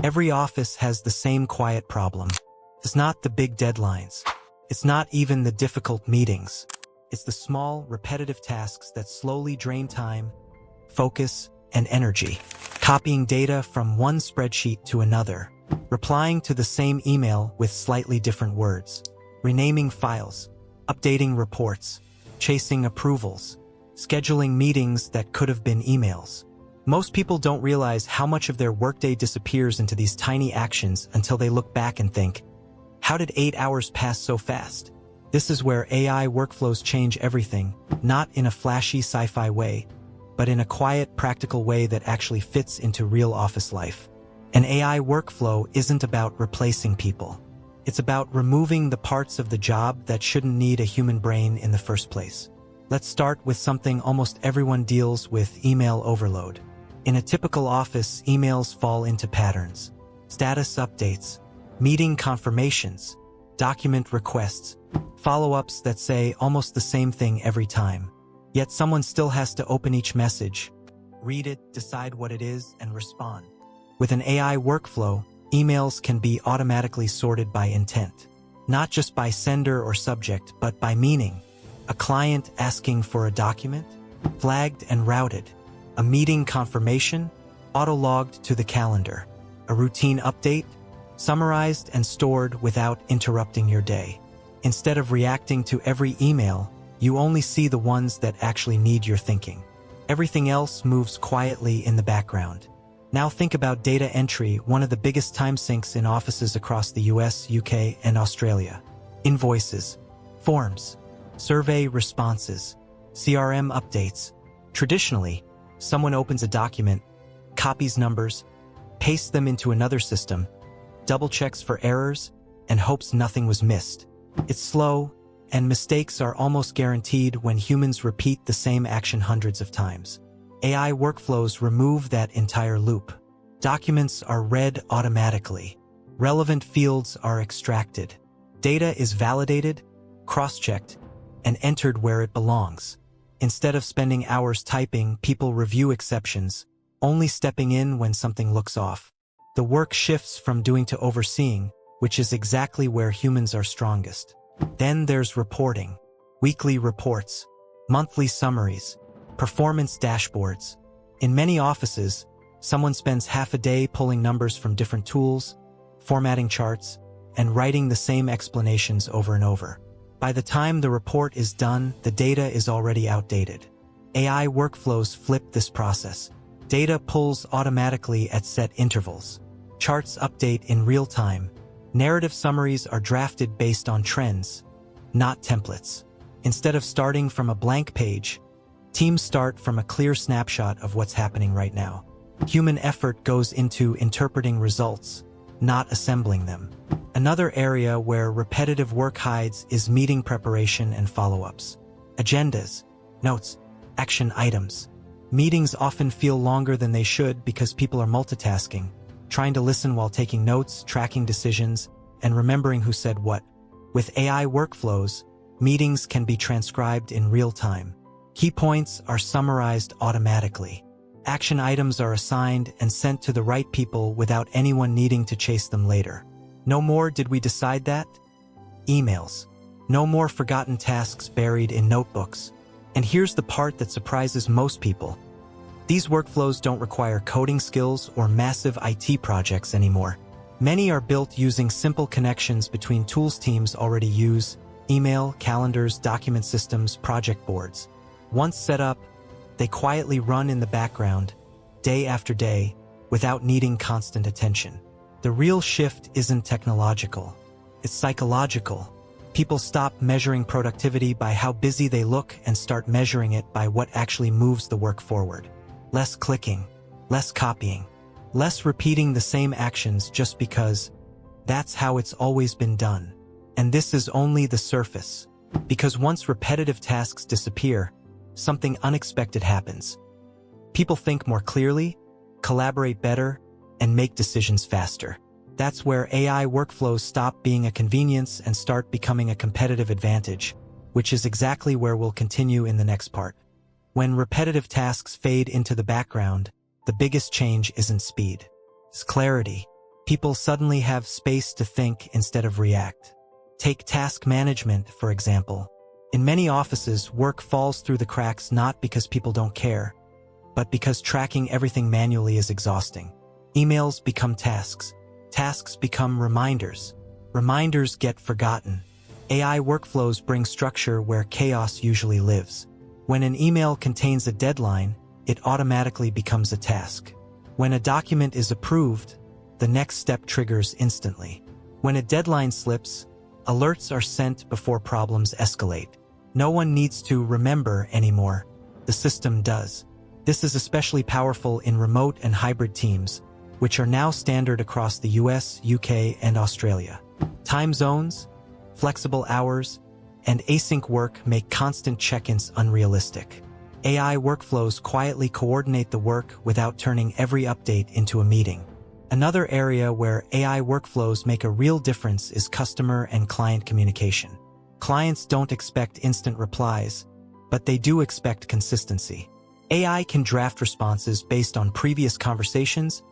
Every office has the same quiet problem. It's not the big deadlines. It's not even the difficult meetings. It's the small, repetitive tasks that slowly drain time, focus, and energy. Copying data from one spreadsheet to another. Replying to the same email with slightly different words. Renaming files. Updating reports. Chasing approvals. Scheduling meetings that could have been emails. Most people don't realize how much of their workday disappears into these tiny actions until they look back and think, how did 8 hours pass so fast? This is where AI workflows change everything, not in a flashy sci-fi way, but in a quiet, practical way that actually fits into real office life. An AI workflow isn't about replacing people. It's about removing the parts of the job that shouldn't need a human brain in the first place. Let's start with something almost everyone deals with: email overload. In a typical office, emails fall into patterns. Status updates, meeting confirmations, document requests, follow-ups that say almost the same thing every time. Yet someone still has to open each message, read it, decide what it is, and respond. With an AI workflow, emails can be automatically sorted by intent. Not just by sender or subject, but by meaning. A client asking for a document? Flagged and routed. A meeting confirmation? Auto-logged to the calendar. A routine update? Summarized and stored without interrupting your day. Instead of reacting to every email, you only see the ones that actually need your thinking. Everything else moves quietly in the background. Now think about data entry, one of the biggest time sinks in offices across the US, UK, and Australia. Invoices, forms, survey responses, CRM updates. Traditionally, someone opens a document, copies numbers, pastes them into another system, double-checks for errors, and hopes nothing was missed. It's slow, and mistakes are almost guaranteed when humans repeat the same action hundreds of times. AI workflows remove that entire loop. Documents are read automatically. Relevant fields are extracted. Data is validated, cross-checked, and entered where it belongs. Instead of spending hours typing, people review exceptions, only stepping in when something looks off. The work shifts from doing to overseeing, which is exactly where humans are strongest. Then there's reporting. Weekly reports, monthly summaries, performance dashboards. In many offices, someone spends half a day pulling numbers from different tools, formatting charts, and writing the same explanations over and over. By the time the report is done, the data is already outdated. AI workflows flip this process. Data pulls automatically at set intervals. Charts update in real time. Narrative summaries are drafted based on trends, not templates. Instead of starting from a blank page, teams start from a clear snapshot of what's happening right now. Human effort goes into interpreting results, not assembling them. Another area where repetitive work hides is meeting preparation and follow-ups. Agendas, notes, action items. Meetings often feel longer than they should because people are multitasking, trying to listen while taking notes, tracking decisions, and remembering who said what. With AI workflows, meetings can be transcribed in real time. Key points are summarized automatically. Action items are assigned and sent to the right people without anyone needing to chase them later. No more "did we decide that?" emails. No more forgotten tasks buried in notebooks. And here's the part that surprises most people. These workflows don't require coding skills or massive IT projects anymore. Many are built using simple connections between tools teams already use: email, calendars, document systems, project boards. Once set up, they quietly run in the background, day after day, without needing constant attention. The real shift isn't technological, it's psychological. People stop measuring productivity by how busy they look and start measuring it by what actually moves the work forward. Less clicking, less copying, less repeating the same actions just because that's how it's always been done. And this is only the surface. Because once repetitive tasks disappear, something unexpected happens. People think more clearly, collaborate better, and make decisions faster. That's where AI workflows stop being a convenience and start becoming a competitive advantage, which is exactly where we'll continue in the next part. When repetitive tasks fade into the background, the biggest change isn't speed. It's clarity. People suddenly have space to think instead of react. Take task management, for example. In many offices, work falls through the cracks not because people don't care, but because tracking everything manually is exhausting. Emails become tasks. Tasks become reminders. Reminders get forgotten. AI workflows bring structure where chaos usually lives. When an email contains a deadline, it automatically becomes a task. When a document is approved, the next step triggers instantly. When a deadline slips, alerts are sent before problems escalate. No one needs to remember anymore. The system does. This is especially powerful in remote and hybrid teams, which are now standard across the US, UK, and Australia. Time zones, flexible hours, and async work make constant check-ins unrealistic. AI workflows quietly coordinate the work without turning every update into a meeting. Another area where AI workflows make a real difference is customer and client communication. Clients don't expect instant replies, but they do expect consistency. AI can draft responses based on previous conversations,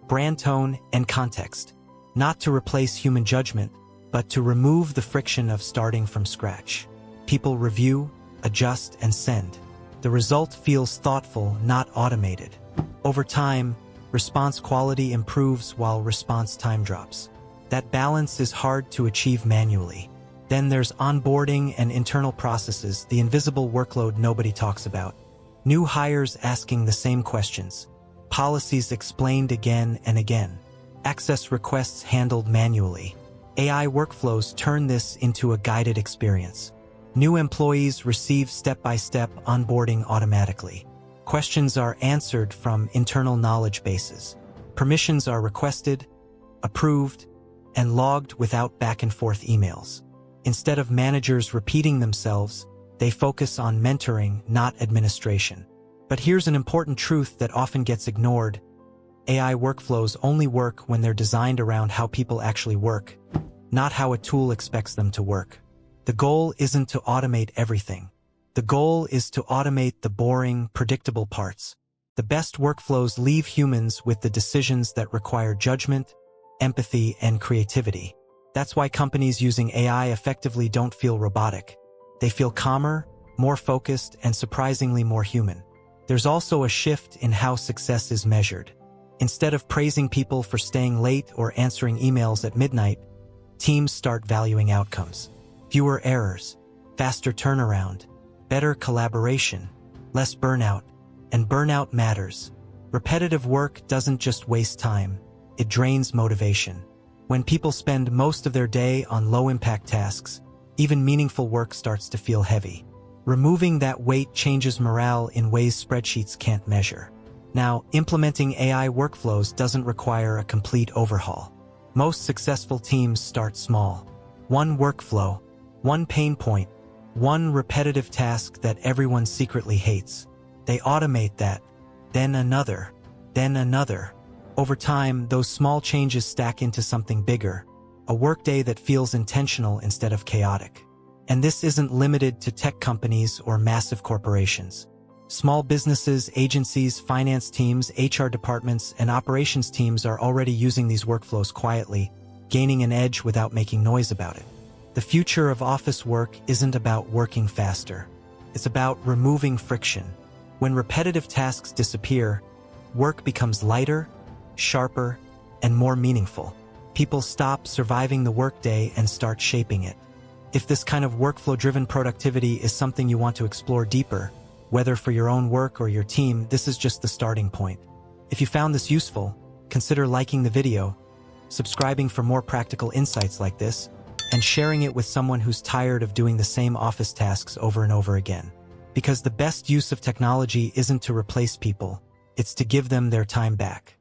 brand tone, and context, not to replace human judgment, but to remove the friction of starting from scratch. People review, adjust, and send. The result feels thoughtful, not automated. Over time, response quality improves while response time drops. That balance is hard to achieve manually. Then there's onboarding and internal processes, the invisible workload nobody talks about. New hires asking the same questions. Policies explained again and again. Access requests handled manually. AI workflows turn this into a guided experience. New employees receive step-by-step onboarding automatically. Questions are answered from internal knowledge bases. Permissions are requested, approved, and logged without back-and-forth emails. Instead of managers repeating themselves, they focus on mentoring, not administration. But here's an important truth that often gets ignored. AI workflows only work when they're designed around how people actually work, not how a tool expects them to work. The goal isn't to automate everything. The goal is to automate the boring, predictable parts. The best workflows leave humans with the decisions that require judgment, empathy, and creativity. That's why companies using AI effectively don't feel robotic. They feel calmer, more focused, and surprisingly more human. There's also a shift in how success is measured. Instead of praising people for staying late or answering emails at midnight, teams start valuing outcomes. Fewer errors, faster turnaround, better collaboration, less burnout, and burnout matters. Repetitive work doesn't just waste time, it drains motivation. When people spend most of their day on low-impact tasks, even meaningful work starts to feel heavy. Removing that weight changes morale in ways spreadsheets can't measure. Now, implementing AI workflows doesn't require a complete overhaul. Most successful teams start small. One workflow, one pain point, one repetitive task that everyone secretly hates. They automate that, then another, then another. Over time, those small changes stack into something bigger, a workday that feels intentional instead of chaotic. And this isn't limited to tech companies or massive corporations. Small businesses, agencies, finance teams, HR departments, and operations teams are already using these workflows quietly, gaining an edge without making noise about it. The future of office work isn't about working faster. It's about removing friction. When repetitive tasks disappear, work becomes lighter, sharper, and more meaningful. People stop surviving the workday and start shaping it. If this kind of workflow-driven productivity is something you want to explore deeper, whether for your own work or your team, this is just the starting point. If you found this useful, consider liking the video, subscribing for more practical insights like this, and sharing it with someone who's tired of doing the same office tasks over and over again. Because the best use of technology isn't to replace people, it's to give them their time back.